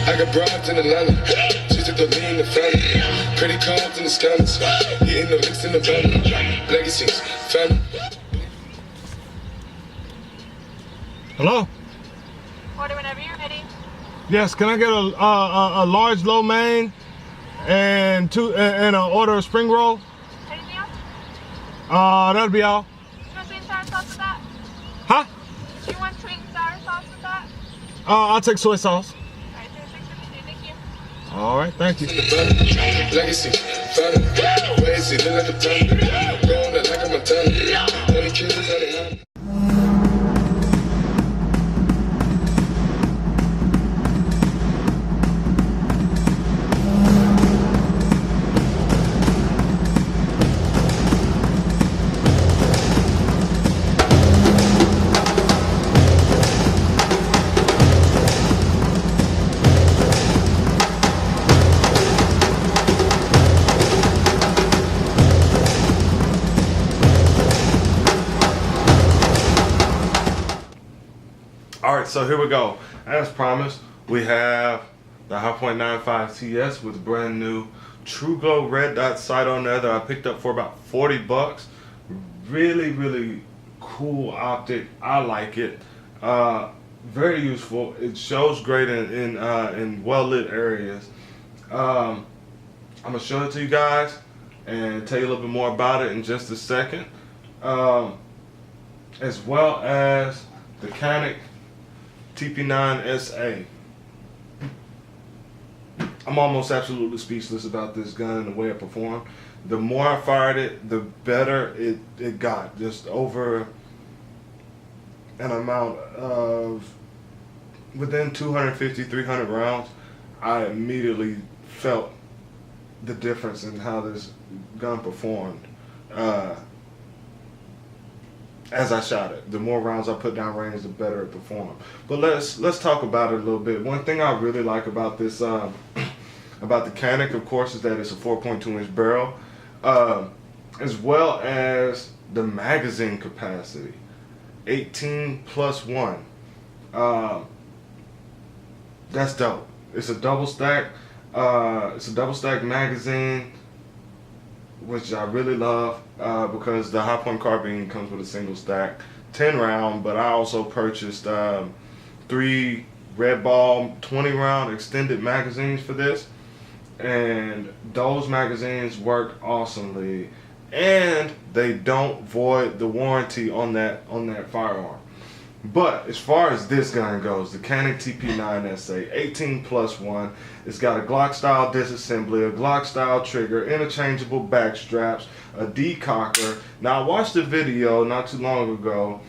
I got broads in Atlanta, she took the lean in the family. Credit cards in the scammers, hitting the licks in the van. Legacies, family. Hello? Order whenever you're ready. Yes, can I get a large lo mein and an order of spring roll? Anything else? That'll be all. You want sweet and sour sauce with that? Huh? Do you want sweet and sour sauce with that? I'll take soy sauce. Alright, thank you. All right, thank you. Legacy, family. Crazy, look like a plan. Going out like a Montana. Only kids is on it. Alright, so here we go. As promised, we have the HIPOINT 95 TS with brand new True Glow red dot sight on there that I picked up for about 40 bucks. Really cool optic. I like it. Very useful. It shows great in well-lit areas. I'm gonna show it to you guys and tell you a little bit more about it in just a second. As well as the CANIK TP9SA. I'm almost absolutely speechless about this gun and the way it performed. The more I fired it, the better it got. Just over an amount of, within 250, 300 rounds, I immediately felt the difference in how this gun performed. As I shot it, the more rounds I put down range, the better it performed. But let's talk about it a little bit. One thing I really like about this, about the CANIK, of course, is that it's a 4.2-inch barrel, as well as the magazine capacity, 18+1. That's dope. It's a double stack. It's a double stack magazine, which I really love because the HIPOINT carbine comes with a single stack 10 round, but I also purchased 3 Red Ball 20 round extended magazines for this, and those magazines work awesomely, and they don't void the warranty on that firearm. But as far as this gun goes, the CANIK TP9SA 18+1, it's got a Glock style disassembly, a Glock style trigger, interchangeable back straps, a decocker. Now I watched a video not too long ago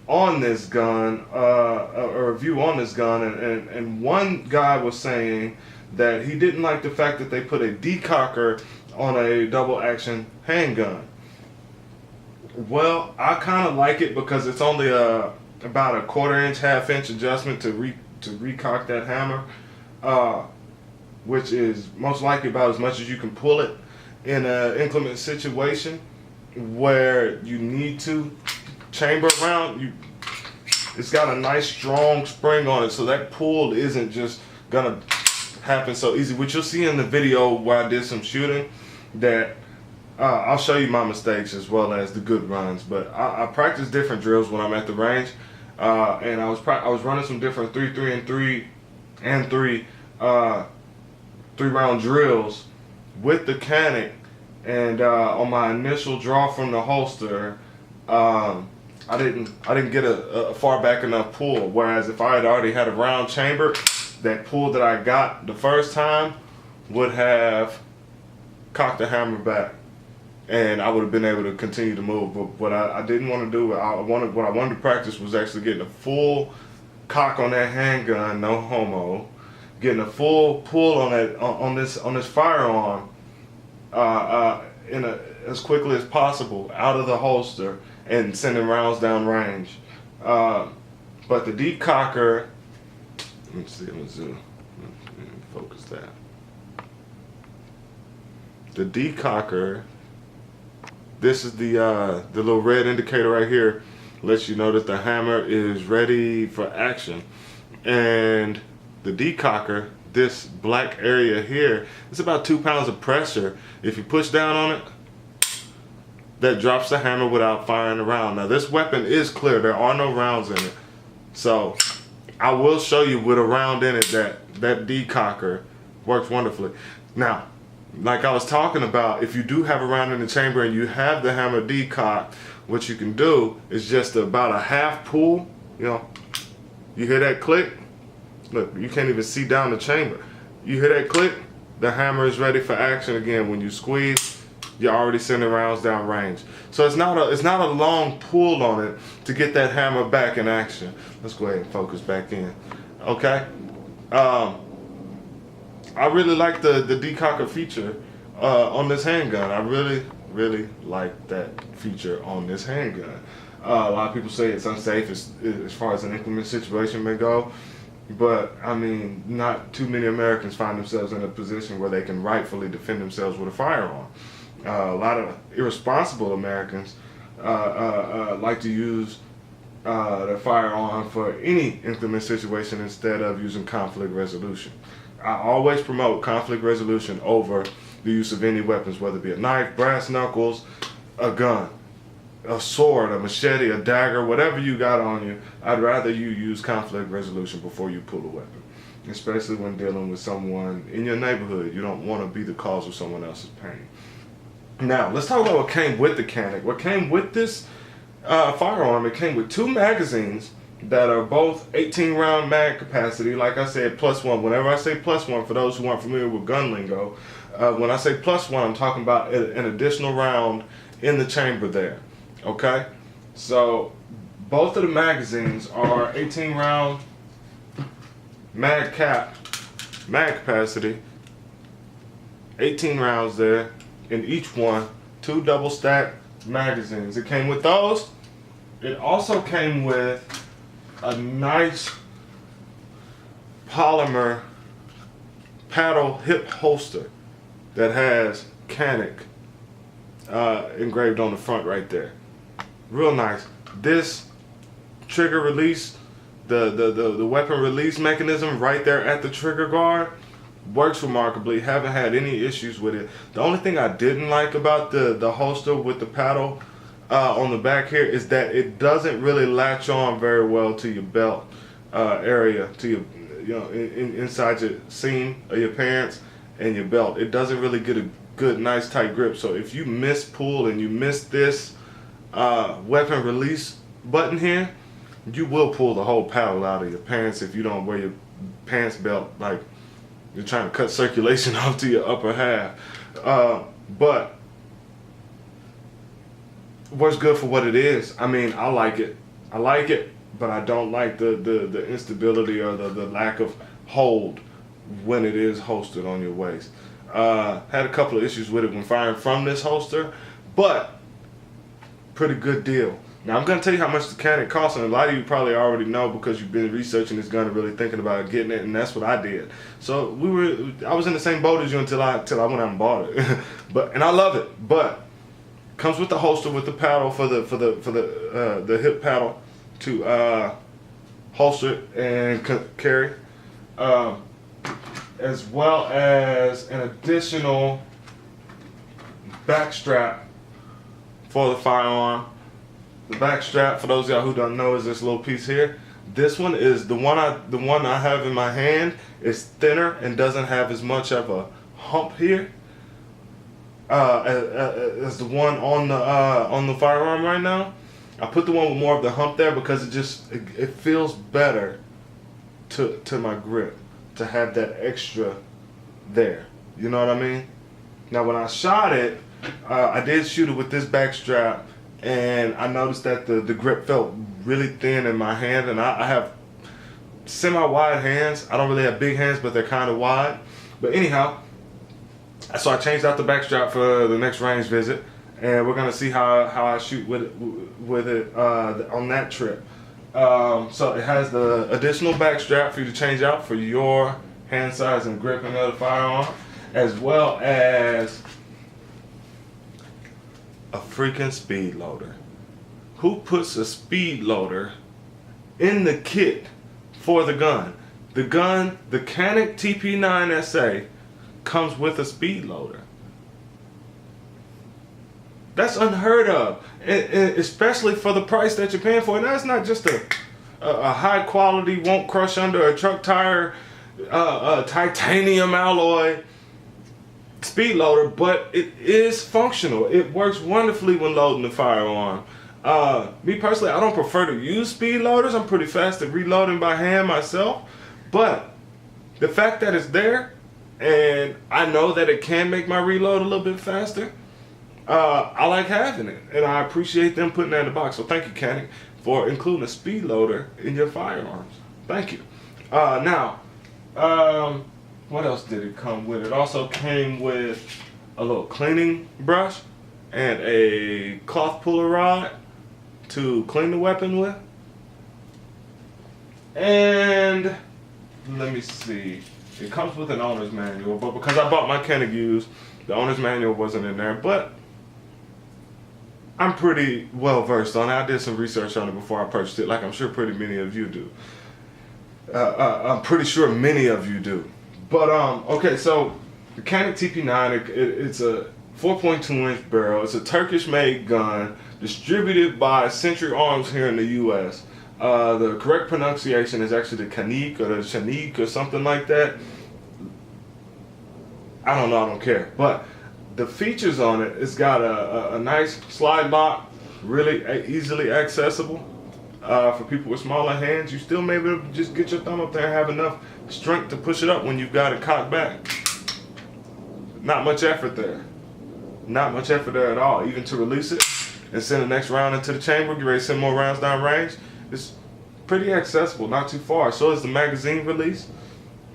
on this gun, a review on this gun, and one guy was saying that he didn't like the fact that they put a decocker on a double action handgun. Well, I kind of like it because it's only about a 1/4 inch, 1/2 inch adjustment to recock that hammer, which is most likely about as much as you can pull it in an inclement situation where you need to chamber around. It's got a nice strong spring on it, so that pull isn't just gonna happen so easy, which you'll see in the video where I did some shooting. That I'll show you my mistakes as well as the good runs, but I practice different drills when I'm at the range, and I was running some different 3 round drills with the CANIK, and on my initial draw from the holster, I didn't get a far back enough pull. Whereas if I had already had a round chamber, that pull that I got the first time would have cocked the hammer back, and I would have been able to continue to move. But what I didn't want to do, what I wanted to practice was actually getting a full cock on that handgun, no homo, getting a full pull on that on this firearm as quickly as possible out of the holster and sending rounds down range. But the decocker, let me see, let me zoom, let me focus that. The decocker This is the little red indicator right here, lets you know that the hammer is ready for action. And the decocker, this black area here, it's about 2 pounds of pressure. If you push down on it, that drops the hammer without firing a round. Now this weapon is clear, there are no rounds in it. So I will show you with a round in it that decocker works wonderfully. Now, like I was talking about, if you do have a round in the chamber and you have the hammer decocked, what you can do is just about a half pull, you know, you hear that click? Look, you can't even see down the chamber. You hear that click? The hammer is ready for action again. When you squeeze, you're already sending rounds down range. So it's not a long pull on it to get that hammer back in action. Let's go ahead and focus back in. Okay? I really like the decocker feature on this handgun. I really like that feature on this handgun. A lot of people say it's unsafe as far as an inclement situation may go, but I mean, not too many Americans find themselves in a position where they can rightfully defend themselves with a firearm. A lot of irresponsible Americans like to use their firearm for any inclement situation instead of using conflict resolution. I always promote conflict resolution over the use of any weapons, whether it be a knife, brass knuckles, a gun, a sword, a machete, a dagger, whatever you got on you. I'd rather you use conflict resolution before you pull a weapon, especially when dealing with someone in your neighborhood. You don't want to be the cause of someone else's pain. Now, let's talk about what came with the CANIK. What came with this firearm, it came with 2 magazines that are both 18 round mag capacity. Like I said, +1. Whenever I say +1, for those who aren't familiar with gun lingo, when I say +1, I'm talking about an additional round in the chamber there. Okay? So, both of the magazines are 18 round mag capacity. 18 rounds there. In each one, 2 double stack magazines. It came with those. It also came with a nice polymer paddle hip holster that has CANIK engraved on the front right there. Real nice. This trigger release, the weapon release mechanism right there at the trigger guard, works remarkably. Haven't had any issues with it. The only thing I didn't like about the holster with the paddle on the back here is that it doesn't really latch on very well to your belt area, to your, you know, inside your seam of your pants and your belt. It doesn't really get a good, nice, tight grip. So if you miss pull and you miss this weapon release button here, you will pull the whole paddle out of your pants if you don't wear your pants belt, like you're trying to cut circulation off to your upper half. But what's good for what it is. I mean, I like it, but I don't like the instability or the lack of hold when it is holstered on your waist. Had a couple of issues with it when firing from this holster, but pretty good deal. Now I'm going to tell you how much the CANIK costs, and a lot of you probably already know because you've been researching this gun and really thinking about getting it, and that's what I did. So I was in the same boat as you until I went out and bought it. And I love it. But comes with the holster with the paddle for the hip paddle to holster and carry, as well as an additional back strap for the firearm. The back strap, for those of y'all who don't know, is this little piece here. This one is the one I have in my hand is thinner and doesn't have as much of a hump here as the one on the firearm right now. I put the one with more of the hump there because it feels better to my grip to have that extra there. You know what I mean? Now when I shot it, I did shoot it with this back strap, and I noticed that the grip felt really thin in my hand, and I have semi-wide hands. I don't really have big hands, but they're kind of wide. But anyhow, so I changed out the back strap for the next range visit, and we're gonna see how I shoot with it on that trip. So it has the additional back strap for you to change out for your hand size and grip and other firearm, as well as a freaking speed loader? Who puts a speed loader in the kit for the gun? The gun, the CANIK TP9SA, comes with a speed loader. That's unheard of, and especially for the price that you're paying for. And that's not just a high quality, won't crush under a truck tire, titanium alloy speed loader, but it is functional. It works wonderfully when loading the firearm. Me personally, I don't prefer to use speed loaders. I'm pretty fast at reloading by hand myself, but the fact that it's there, and I know that it can make my reload a little bit faster, I like having it, and I appreciate them putting that in the box. So thank you, CANIK, for including a speed loader in your firearms. Thank you. Now, what else did it come with? It also came with a little cleaning brush and a cloth puller rod to clean the weapon with. And let me see. It comes with an owner's manual, but because I bought my CANIK used, the owner's manual wasn't in there. But I'm pretty well versed on it. I did some research on it before I purchased it, like I'm sure pretty many of you do. I'm pretty sure many of you do. But okay, so the CANIK TP9, it's a 4.2-inch barrel. It's a Turkish-made gun distributed by Century Arms here in the U.S. The correct pronunciation is actually the CANIK or the CANIK or something like that. I don't know, I don't care. But the features on it, it's got a nice slide lock, really easily accessible. For people with smaller hands, you still may be able to just get your thumb up there and have enough strength to push it up when you've got it cocked back. Not much effort there. Not much effort there at all. Even to release it and send the next round into the chamber, get ready to send more rounds down range. It's pretty accessible, not too far. So is the magazine release.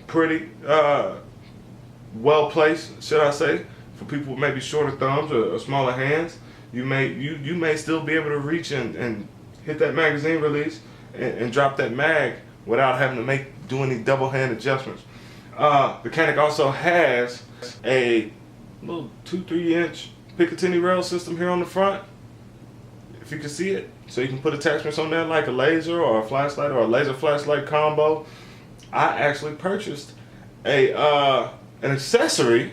Pretty well placed, should I say, for people with maybe shorter thumbs or smaller hands. You may still be able to reach and hit that magazine release and drop that mag without having to do any double hand adjustments. The CANIK also has a little 2-3 inch Picatinny rail system here on the front, if you can see it. So you can put attachments on there like a laser or a flashlight or a laser flashlight combo. I actually purchased an accessory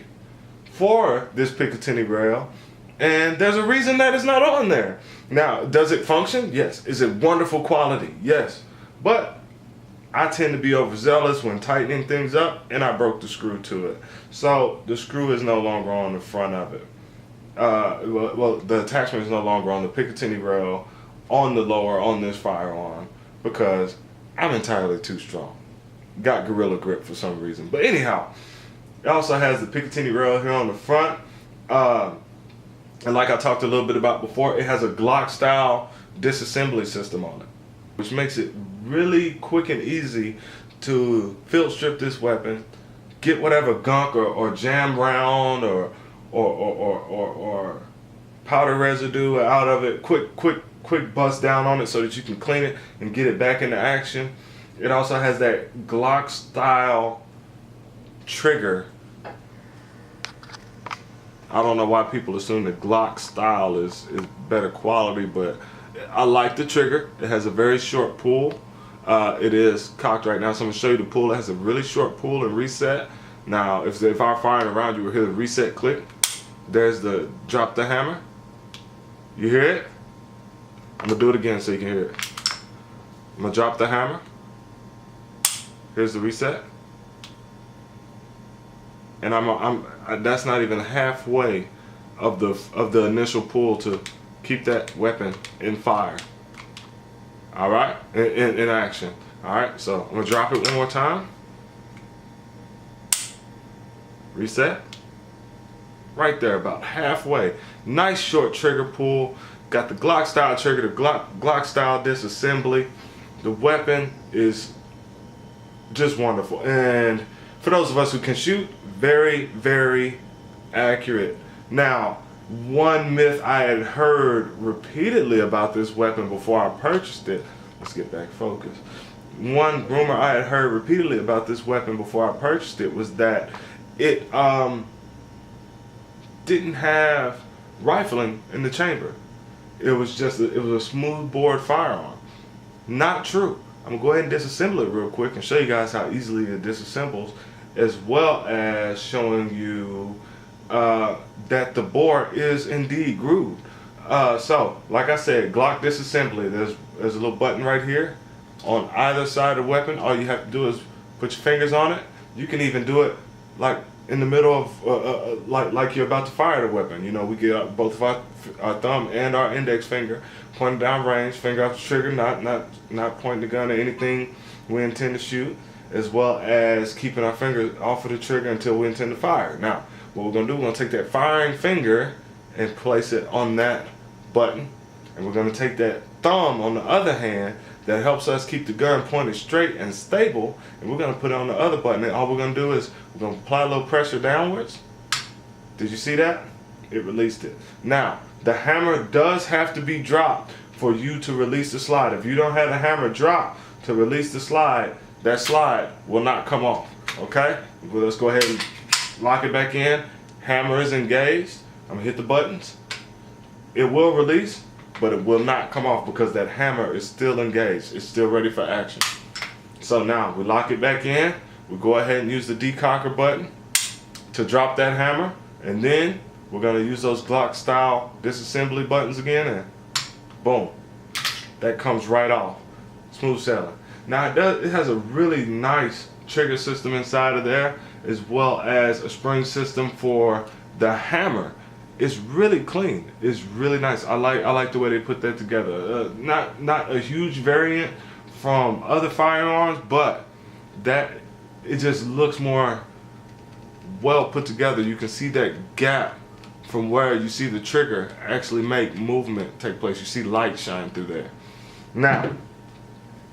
for this Picatinny rail, and there's a reason that it's not on there. Now, does it function? Yes. Is it wonderful quality? Yes. But I tend to be overzealous when tightening things up, and I broke the screw to it. So the screw is no longer on the front of it. Well, the attachment is no longer on the Picatinny rail on the lower on this firearm because I'm entirely too strong. Got gorilla grip for some reason. But anyhow, it also has the Picatinny rail here on the front. And like I talked a little bit about before, it has a Glock style disassembly system on it, which makes it really quick and easy to field strip this weapon, get whatever gunk or jam round or powder residue out of it, quick bust down on it so that you can clean it and get it back into action. It also has that Glock style trigger. I don't know why people assume the Glock style is better quality, but I like the trigger. It has a very short pull. It is cocked right now, so I'm going to show you the pull. It has a really short pull and reset. Now, if I fired around, you will hear the reset click. There's the drop the hammer. You hear it? I'm going to do it again so you can hear it. I'm going to drop the hammer. Here's the reset. And that's not even halfway of the initial pull to keep that weapon in fire. All right, in action. All right, so I'm gonna drop it one more time. Reset. Right there, about halfway. Nice short trigger pull. Got the Glock style trigger, the Glock style disassembly. The weapon is just wonderful, and for those of us who can shoot, very, very accurate. Now, one myth I had heard repeatedly about this weapon before I purchased it, let's get back focused. One rumor I had heard repeatedly about this weapon before I purchased it was that it didn't have rifling in the chamber. It was a smooth bore firearm. Not true. I'm gonna go ahead and disassemble it real quick and show you guys how easily it disassembles, as well as showing you that the bore is indeed grooved. So, like I said, Glock disassembly. There's a little button right here on either side of the weapon. All you have to do is put your fingers on it. You can even do it like in the middle of like you're about to fire the weapon. You know, we get both of our thumb and our index finger pointing down range, finger off the trigger, not pointing the gun at anything we intend to shoot, as well as keeping our finger off of the trigger until we intend to fire. Now, what we're gonna do, we're gonna take that firing finger and place it on that button, and we're gonna take that thumb on the other hand that helps us keep the gun pointed straight and stable, and we're gonna put it on the other button, and all we're gonna do is we're gonna apply a little pressure downwards. Did you see that? It released it. Now, the hammer does have to be dropped for you to release the slide. If you don't have the hammer dropped to release the slide, that slide will not come off. Okay? Well, let's go ahead and lock it back in. Hammer is engaged. I'm gonna hit the buttons. It will release, but it will not come off because that hammer is still engaged. It's still ready for action. So now we lock it back in. We go ahead and use the decocker button to drop that hammer, and then we're gonna use those Glock style disassembly buttons again, and boom, that comes right off. Smooth sailing. Now it has a really nice trigger system inside of there, as well as a spring system for the hammer. It's really clean. It's really nice. I like the way they put that together. Not a huge variant from other firearms, but that it just looks more well put together. You can see that gap from where you see the trigger actually make movement take place. You see light shine through there. Now,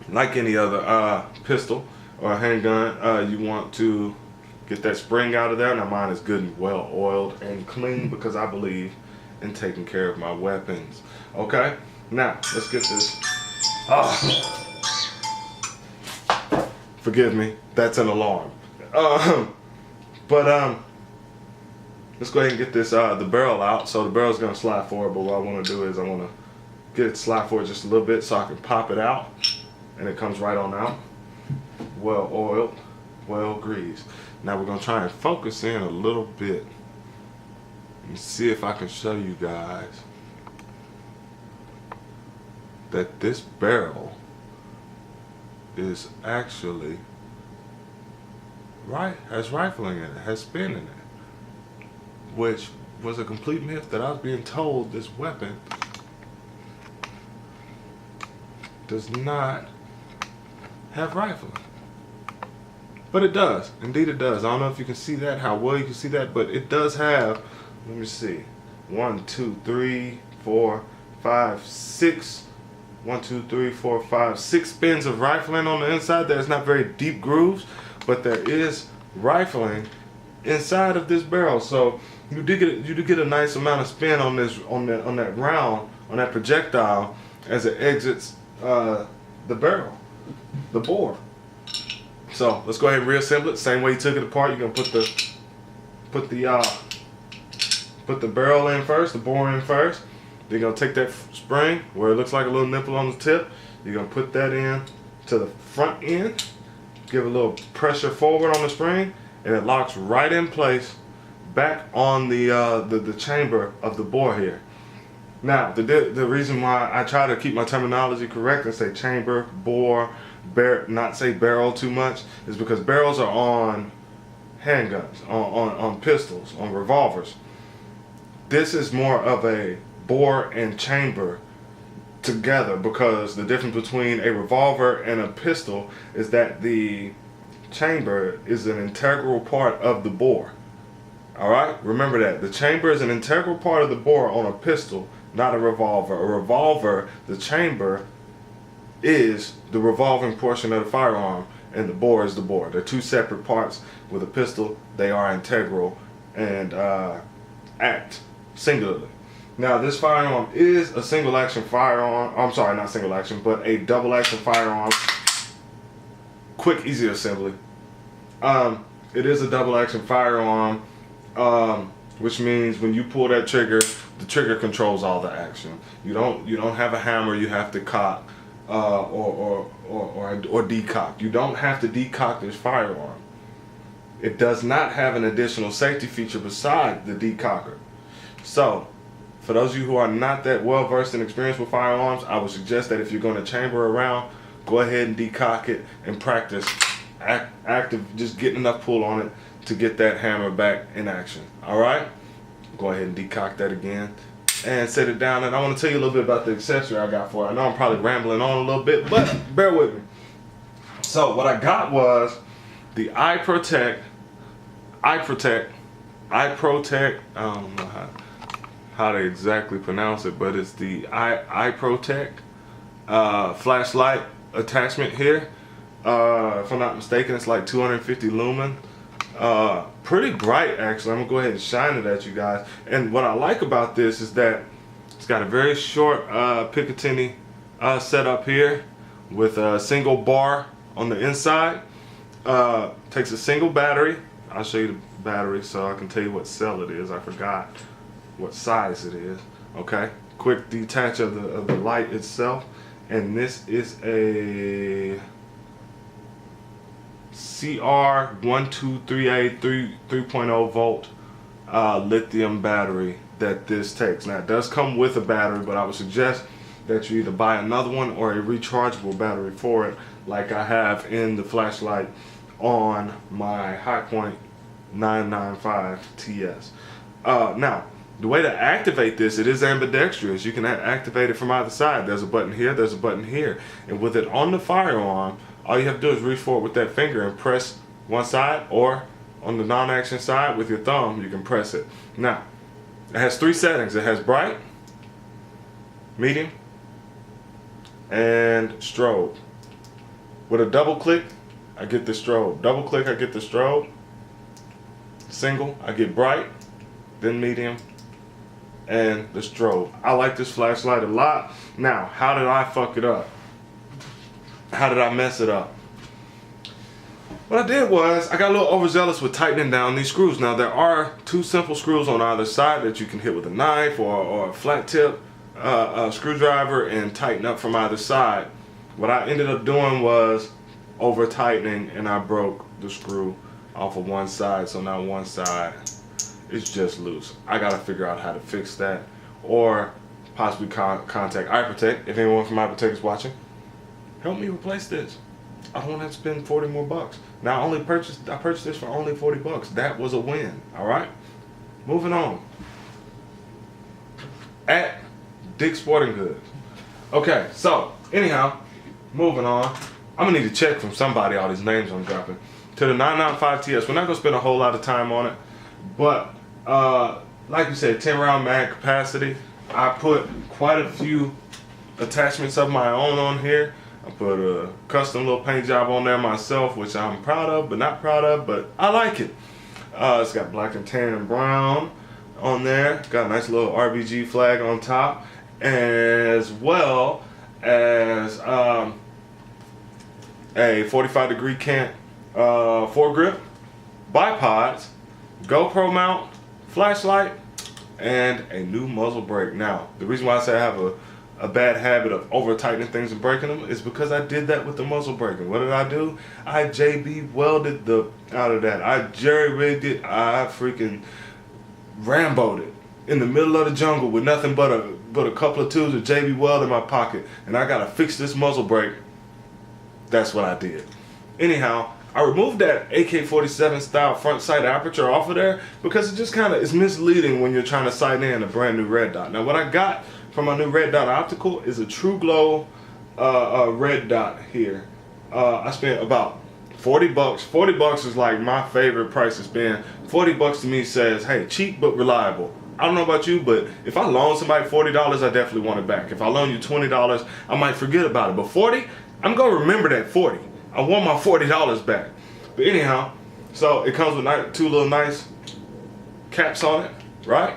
like any other pistol or handgun, you want to get that spring out of there. Now mine is good and well oiled and clean because I believe in taking care of my weapons. Okay, now let's get this. Forgive me, that's an alarm. Let's go ahead and get this the barrel out. So the barrel's gonna slide forward, but what I want to do is I want to get it to slide forward just a little bit so I can pop it out, and it comes right on out. Well oiled, well greased. Now we're gonna try and focus in a little bit and see if I can show you guys that this barrel is actually has rifling in it, has spin in it, which was a complete myth that I was being told this weapon does not have rifling. But it does. Indeed it does. I don't know if you can see that, how well you can see that, but it does have, let me see, 1, 2, 3, 4, 5, 6. 1, 2, 3, 4, 5, 6 spins of rifling on the inside. There's not very deep grooves, but there is rifling inside of this barrel. So you do get a nice amount of spin on this on that round, on that projectile as it exits the barrel, the bore. So let's go ahead and reassemble it. Same way you took it apart, you're gonna put the barrel in first, the bore in first. Then you're gonna take that spring where it looks like a little nipple on the tip. You're gonna put that in to the front end, give a little pressure forward on the spring, and it locks right in place back on the chamber of the bore here. Now the reason why I try to keep my terminology correct and say chamber, bore, not say barrel too much, is because barrels are on handguns, on pistols, on revolvers. This is more of a bore and chamber together, because the difference between a revolver and a pistol is that the chamber is an integral part of the bore. Alright, remember that. The chamber is an integral part of the bore on a pistol, not a revolver. A revolver, the chamber is the revolving portion of the firearm, and the bore is the bore. They're two separate parts. With a pistol, they are integral and act singularly. Now this firearm is a single action firearm. I'm sorry, not single action, but a double action firearm. Quick, easy assembly. It is a double action firearm, which means when you pull that trigger, the trigger controls all the action. You don't have a hammer you have to cock or decock. You don't have to decock this firearm. It does not have an additional safety feature beside the decocker. So, for those of you who are not that well versed and experienced with firearms, I would suggest that if you're going to chamber a round, go ahead and decock it and practice active, just getting enough pull on it to get that hammer back in action. All right, go ahead and decock that again and set it down. And I want to tell you a little bit about the accessory I got for it. I know I'm probably rambling on a little bit, but bear with me. So what I got was the iProtect. I don't know how to exactly pronounce it, but it's the iProtect flashlight attachment here. If I'm not mistaken, it's like 250 lumen. Pretty bright, actually. I'm gonna go ahead and shine it at you guys. And what I like about this is that it's got a very short Picatinny setup here with a single bar on the inside. Takes a single battery. I'll show you the battery so I can tell you what cell it is. I forgot what size it is. Okay, quick detach of the light itself. And this is a CR1238 3.0 volt lithium battery that this takes. Now it does come with a battery, but I would suggest that you either buy another one or a rechargeable battery for it, like I have in the flashlight on my HIPOINT 995 TS. Now, the way to activate this, it is ambidextrous. You can activate it from either side. There's a button here, there's a button here. And with it on the firearm, all you have to do is reach forward with that finger and press one side, or on the non-action side with your thumb, you can press it. Now, it has 3 settings. It has bright, medium, and strobe. With a double click, I get the strobe. Double click, I get the strobe. Single, I get bright, then medium, and the strobe. I like this flashlight a lot. Now, how did I fuck it up? How did I mess it up? What I did was, I got a little overzealous with tightening down these screws. Now, there are 2 simple screws on either side that you can hit with a knife or a flat tip screwdriver and tighten up from either side. What I ended up doing was over tightening, and I broke the screw off of one side, so now one side is just loose. I gotta figure out how to fix that, or possibly contact iProtect. If anyone from iProtect is watching, help me replace this. I don't want to have to spend 40 more bucks. Now I purchased this for only 40 bucks. That was a win. All right, moving on. At Dick's Sporting Goods. Okay, so anyhow, moving on. I'm gonna need to check from somebody all these names I'm dropping. To the 995 TS. We're not gonna spend a whole lot of time on it, but like you said, 10 round mag capacity. I put quite a few attachments of my own on here. I put a custom little paint job on there myself, which I'm proud of, but not proud of, but I like it. It's got black and tan and brown on there. Got a nice little RBG flag on top, as well as a 45-degree cant foregrip, bipods, GoPro mount, flashlight, and a new muzzle brake. Now, the reason why I say I have a bad habit of over tightening things and breaking them is because I did that with the muzzle brake. And what did I do? I JB welded the out of that. I jerry rigged it. I freaking Rambo'd it in the middle of the jungle with nothing but a couple of tubes of JB weld in my pocket. And I gotta fix this muzzle brake. That's what I did. Anyhow, I removed that AK-47 style front sight aperture off of there because it just kind of is misleading when you're trying to sight in a brand new red dot. Now what I got from my new red dot optical is a True Glow red dot here. I spent about 40 bucks. 40 bucks is like my favorite price to spend. 40 bucks to me says, hey, cheap but reliable. I don't know about you, but if I loan somebody $40, I definitely want it back. If I loan you $20, I might forget about it. But 40, I'm gonna remember that 40. I want my $40 back. But anyhow, so it comes with 2 little nice caps on it, right?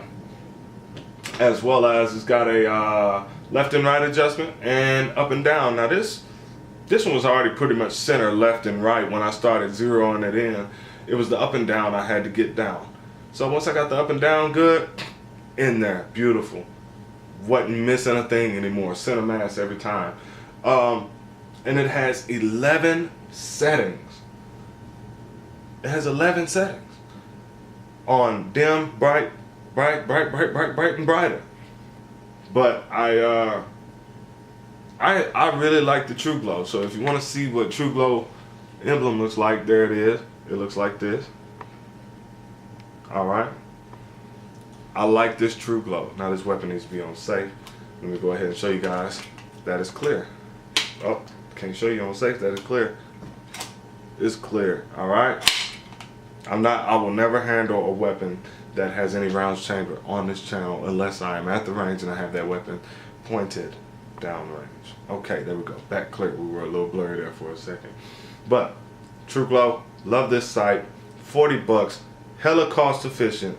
As well as it's got a left and right adjustment and up and down. Now this one was already pretty much center left and right when I started zeroing it in. It was the up and down I had to get down. So once I got the up and down good, in there, beautiful. Wasn't missing a thing anymore. Center mass every time. And it has 11 settings. It has 11 settings on dim, bright, bright, bright, bright, bright, bright, and brighter. But I really like the True Glow. So if you want to see what True Glow emblem looks like, there it is. It looks like this. All right. I like this True Glow. Now this weapon needs to be on safe. Let me go ahead and show you guys that it's clear. Oh, can't show you on safe that it's clear. It's clear. All right. I will never handle a weapon that has any rounds chambered on this channel unless I am at the range and I have that weapon pointed downrange. Okay, there we go. Back clear. We were a little blurry there for a second. But True Glow, love this sight. 40 bucks, hella cost efficient.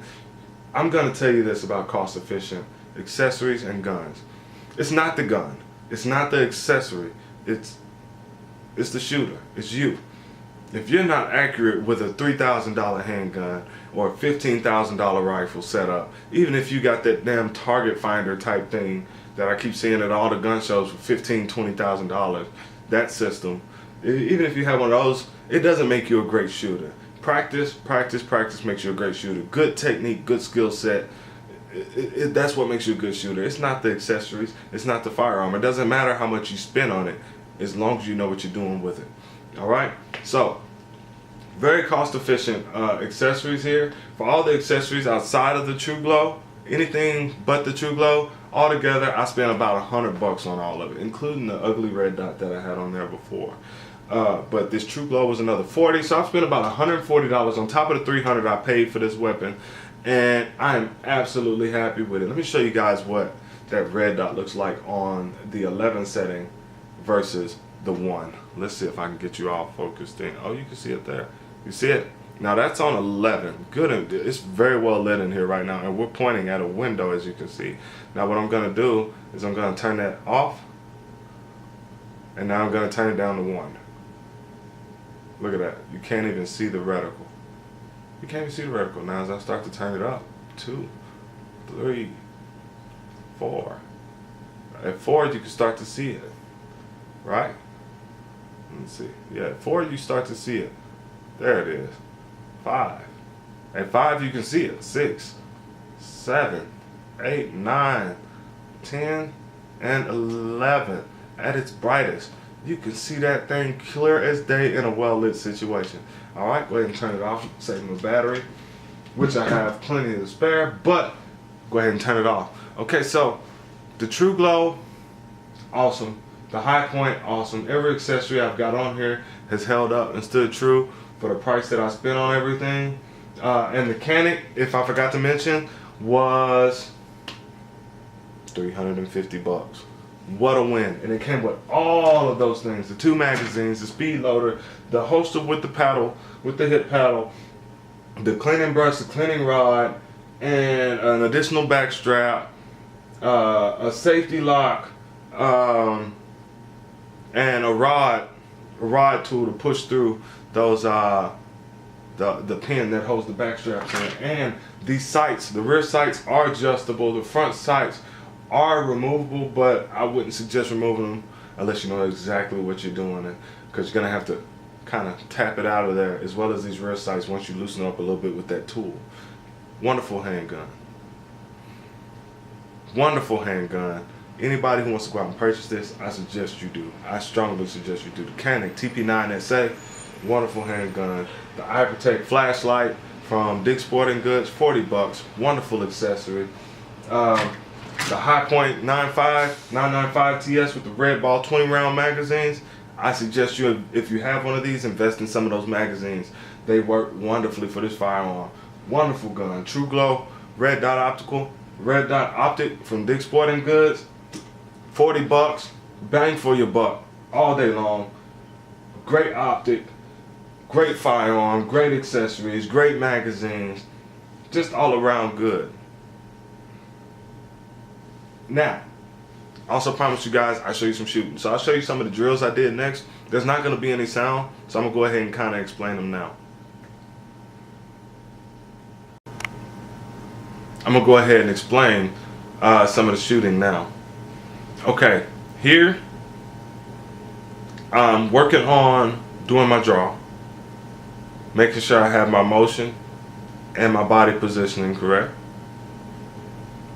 I'm gonna tell you this about cost efficient accessories and guns. It's not the gun. It's not the accessory. It's the shooter. It's you. If you're not accurate with a $3,000 handgun or a $15,000 rifle setup, even if you got that damn target finder type thing that I keep seeing at all the gun shows for $15,000, $20,000, that system, even if you have one of those, it doesn't make you a great shooter. Practice, practice, practice makes you a great shooter. Good technique, good skill set. That's what makes you a good shooter. It's not the accessories. It's not the firearm. It doesn't matter how much you spend on it as long as you know what you're doing with it. All right? So, very cost efficient accessories here. For all the accessories outside of the True Glow, anything but the True Glow, altogether I spent about 100 bucks on all of it, including the ugly red dot that I had on there before. But this True Glow was another 40, so I spent about $140 on top of the $300 I paid for this weapon, and I am absolutely happy with it. Let me show you guys what that red dot looks like on the 11 setting versus the 1. Let's see if I can get you all focused in. Oh, you can see it there. You see it? Now that's on 11. Good. It's very well lit in here right now, and we're pointing at a window, as you can see. Now what I'm going to do is I'm going to turn that off, and now I'm going to turn it down to 1. Look at that. You can't even see the reticle. You can't even see the reticle. Now as I start to turn it up, 2, 3, 4. At 4 you can start to see it. Right? Let's see. Yeah, at 4 you start to see it. There it is. 5. At 5 you can see it. 6, 7, 8, 9, 10, and 11. At its brightest. You can see that thing clear as day in a well-lit situation. Alright, go ahead and turn it off. Save my battery, which I have plenty to spare, but go ahead and turn it off. Okay, so the True Glow, awesome. The HIPOINT, awesome. Every accessory I've got on here has held up and stood true for the price that I spent on everything. And the CANIK, if I forgot to mention, was 350 bucks. What a win. And it came with all of those things. The 2 magazines, the speed loader, the holster with the paddle, with the hip paddle, the cleaning brush, the cleaning rod, and an additional back strap, a safety lock, and a rod tool to push through those the pin that holds the back straps in. And these sights, the rear sights are adjustable, the front sights are removable, but I wouldn't suggest removing them unless you know exactly what you're doing, because you're gonna have to kind of tap it out of there, as well as these rear sights once you loosen up a little bit with that tool. Wonderful handgun. Wonderful handgun. Anybody who wants to go out and purchase this, I suggest you do. I strongly suggest you do. The CANIK TP9SA, wonderful handgun. The iProtect flashlight from Dick's Sporting Goods, 40 bucks. Wonderful accessory. The HIPOINT 995 TS with the red ball 20 round magazines. I suggest you, if you have one of these, invest in some of those magazines. They work wonderfully for this firearm. Wonderful gun. True Glow, red dot optic from Dick's Sporting Goods. 40 bucks, bang for your buck, all day long. Great optic, great firearm, great accessories, great magazines, just all around good. Now, I also promised you guys I'll show you some shooting. So I'll show you some of the drills I did next. There's not going to be any sound, so I'm going to go ahead and kind of explain them now. I'm I'm gonna go ahead and explain some of the shooting now. Okay, here I'm working on doing my draw, making sure I have my motion and my body positioning correct.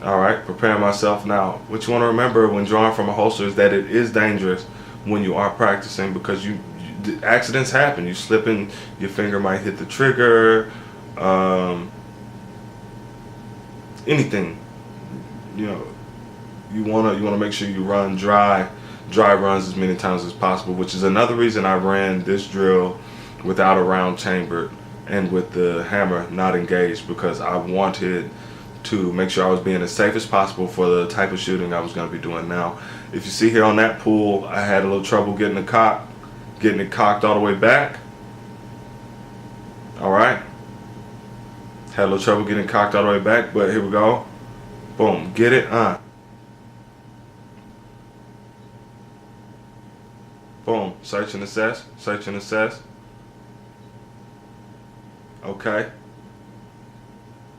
Alright, preparing myself now. What you want to remember when drawing from a holster is that it is dangerous when you are practicing, because accidents happen. You slipping, your finger might hit the trigger, anything. You know, you wanna make sure you run dry runs as many times as possible, which is another reason I ran this drill without a round chambered and with the hammer not engaged, because I wanted to make sure I was being as safe as possible for the type of shooting I was going to be doing now. If you see here on that pool, I had a little trouble getting it cocked all the way back. Alright. Had a little trouble getting it cocked all the way back, but here we go. Boom. Get it? Boom. Search and assess. Search and assess. Okay.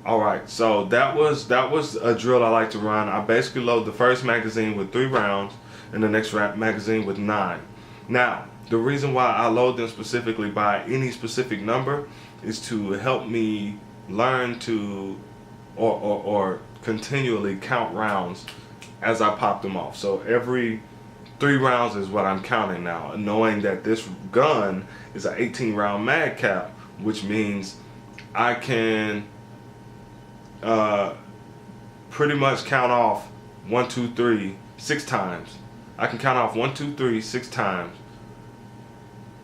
Alright, so that was a drill I like to run. I basically load the first magazine with 3 rounds and the next magazine with 9. Now, the reason why I load them specifically by any specific number is to help me learn to or continually count rounds as I pop them off. So every 3 rounds is what I'm counting now, knowing that this gun is an 18 round mag cap, which means I can pretty much count off 1, 2, 3, 6 times. I can count off 1, 2, 3, 6 times,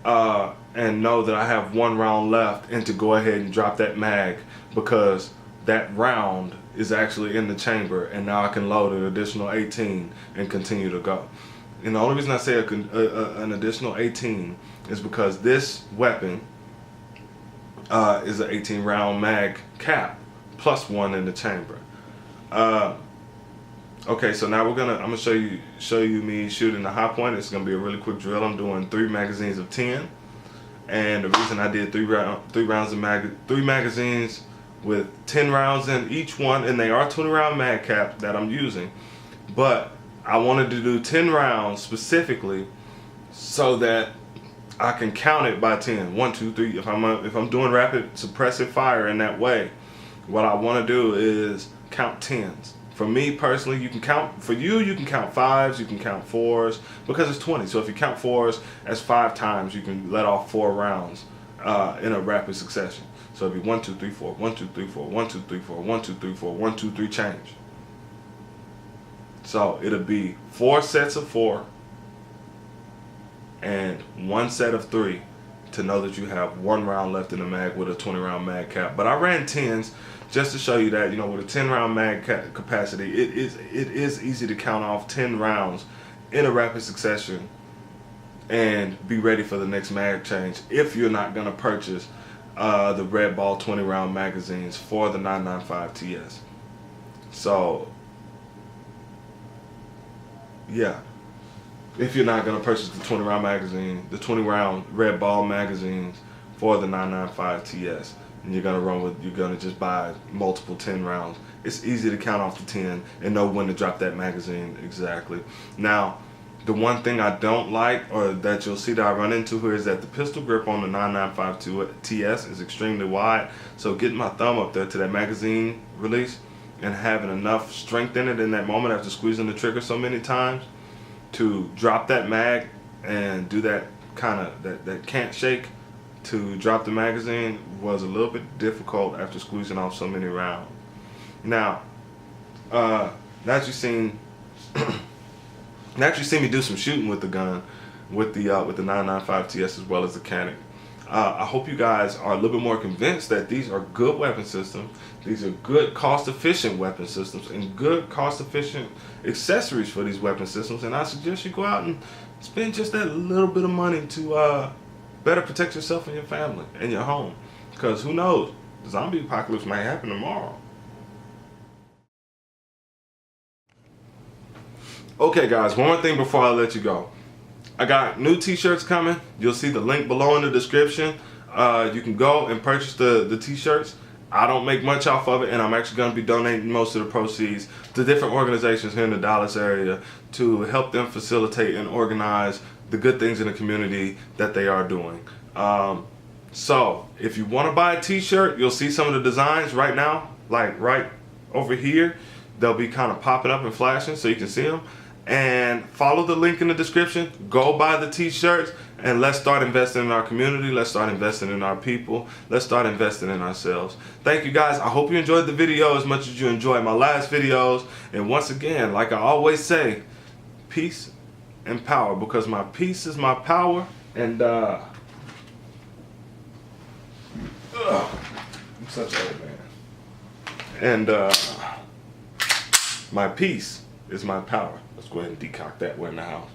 and know that I have 1 round left, and to go ahead and drop that mag, because that round is actually in the chamber, and now I can load an additional 18 and continue to go. And the only reason I say an additional 18 is because this weapon is an 18 round mag cap plus 1 in the chamber. Okay, so now I'm gonna show you me shooting the high point. It's gonna be a really quick drill. I'm doing 3 magazines of 10, and the reason I did 3 magazines with 10 rounds in each one, and they are 20 round mag cap that I'm using, but I wanted to do 10 rounds specifically so that I can count it by 10. 1, 2, 3. If I'm doing rapid suppressive fire in that way, what I want to do is count 10s. For me personally, you can count 5s, you can count 4s, because it's 20. So if you count 4s as 5 times, you can let off 4 rounds in a rapid succession. So it'd be 1, 2, 3, 4, 1, 2, 3, 4, 1, 2, 3, 4, 1, 2, 3, 4, 1, 2, 3, change. So it'll be 4 sets of 4 and 1 set of 3 to know that you have 1 round left in the mag with a 20 round mag cap. But I ran 10s just to show you that, you know, with a 10 round mag capacity, it is easy to count off 10 rounds in a rapid succession and be ready for the next mag change if you're not going to purchase the Red Ball 20 round magazines for the 995 TS. So yeah, if you're not going to purchase the 20 round magazine, the 20 round Red Ball magazines for the 995 TS, and you're going to just buy multiple 10 rounds, it's easy to count off the 10 and know when to drop that magazine exactly. Now, the one thing I don't like, or that you'll see that I run into here, is that the pistol grip on the 995 TS is extremely wide. So getting my thumb up there to that magazine release and having enough strength in it in that moment after squeezing the trigger so many times to drop that mag and do that kind of that can't shake to drop the magazine was a little bit difficult after squeezing off so many rounds. Now, as you've seen me do some shooting with the gun, with the 995 TS as well as the CANIK. I hope you guys are a little bit more convinced that these are good weapon systems. These are good cost-efficient weapon systems and good cost-efficient accessories for these weapon systems. And I suggest you go out and spend just that little bit of money to better protect yourself and your family and your home. Because who knows, the zombie apocalypse might happen tomorrow. Okay guys, one more thing before I let you go. I got new t-shirts coming. You'll see the link below in the description. You can go and purchase the t-shirts, I don't make much off of it, and I'm actually going to be donating most of the proceeds to different organizations here in the Dallas area to help them facilitate and organize the good things in the community that they are doing. So if you want to buy a t-shirt, you'll see some of the designs right now, like right over here. They'll be kind of popping up and flashing so you can see them. And follow the link in the description. Go buy the t-shirts, and let's start investing in our community. Let's start investing in our people. Let's start investing in ourselves. Thank you guys. I hope you enjoyed the video as much as you enjoyed my last videos. And once again, like I always say, peace and power, because my peace is my power. And I'm such an old man. And my peace is my power. Let's go ahead and decoct that. We're in the house.